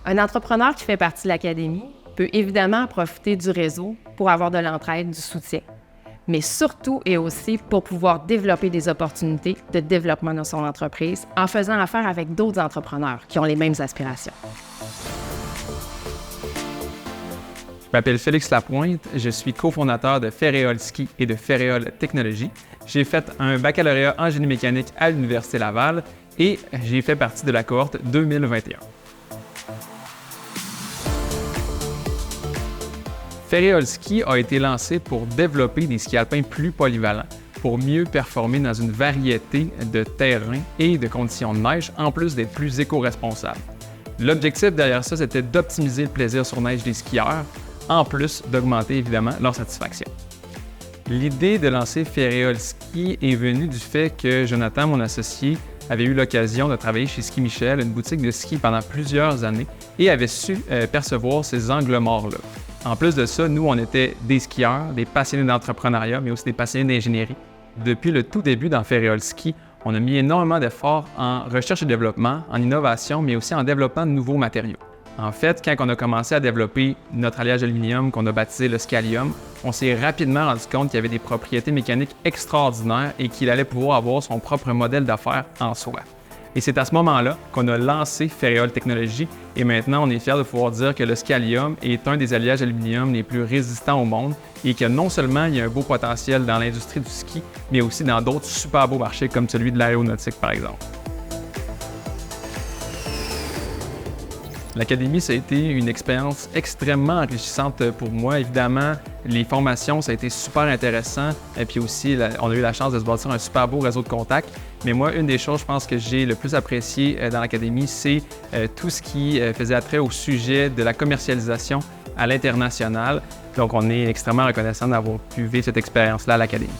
Un entrepreneur qui fait partie de l'Académie peut évidemment profiter du réseau pour avoir de l'entraide, du soutien, mais surtout et aussi pour pouvoir développer des opportunités de développement dans son entreprise en faisant affaire avec d'autres entrepreneurs qui ont les mêmes aspirations. Je m'appelle Félix Lapointe, je suis cofondateur de Ferréol Ski et de Ferréol Technologies. J'ai fait un baccalauréat en génie mécanique à l'Université Laval et j'ai fait partie de la cohorte 2021. Ferréol Ski a été lancé pour développer des skis alpins plus polyvalents, pour mieux performer dans une variété de terrains et de conditions de neige, en plus d'être plus éco-responsable. L'objectif derrière ça, c'était d'optimiser le plaisir sur neige des skieurs, en plus d'augmenter évidemment leur satisfaction. L'idée de lancer Ferréol Ski est venue du fait que Jonathan, mon associé, avait eu l'occasion de travailler chez Ski Michel, une boutique de ski pendant plusieurs années, et avait su percevoir ces angles morts-là. En plus de ça, nous, on était des skieurs, des passionnés d'entrepreneuriat, mais aussi des passionnés d'ingénierie. Depuis le tout début dans Ferréol Ski, on a mis énormément d'efforts en recherche et développement, en innovation, mais aussi en développement de nouveaux matériaux. En fait, quand on a commencé à développer notre alliage aluminium qu'on a baptisé le Scalium, on s'est rapidement rendu compte qu'il y avait des propriétés mécaniques extraordinaires et qu'il allait pouvoir avoir son propre modèle d'affaires en soi. Et c'est à ce moment-là qu'on a lancé Ferréol Technologies et maintenant on est fiers de pouvoir dire que le Scalium est un des alliages aluminium les plus résistants au monde et que non seulement il y a un beau potentiel dans l'industrie du ski, mais aussi dans d'autres super beaux marchés comme celui de l'aéronautique par exemple. L'Académie, ça a été une expérience extrêmement enrichissante pour moi. Évidemment, les formations, ça a été super intéressant. Et puis aussi, on a eu la chance de se bâtir un super beau réseau de contacts. Mais moi, une des choses, je pense, que j'ai le plus apprécié dans l'Académie, c'est tout ce qui faisait attrait au sujet de la commercialisation à l'international. Donc, on est extrêmement reconnaissant d'avoir pu vivre cette expérience-là à l'Académie.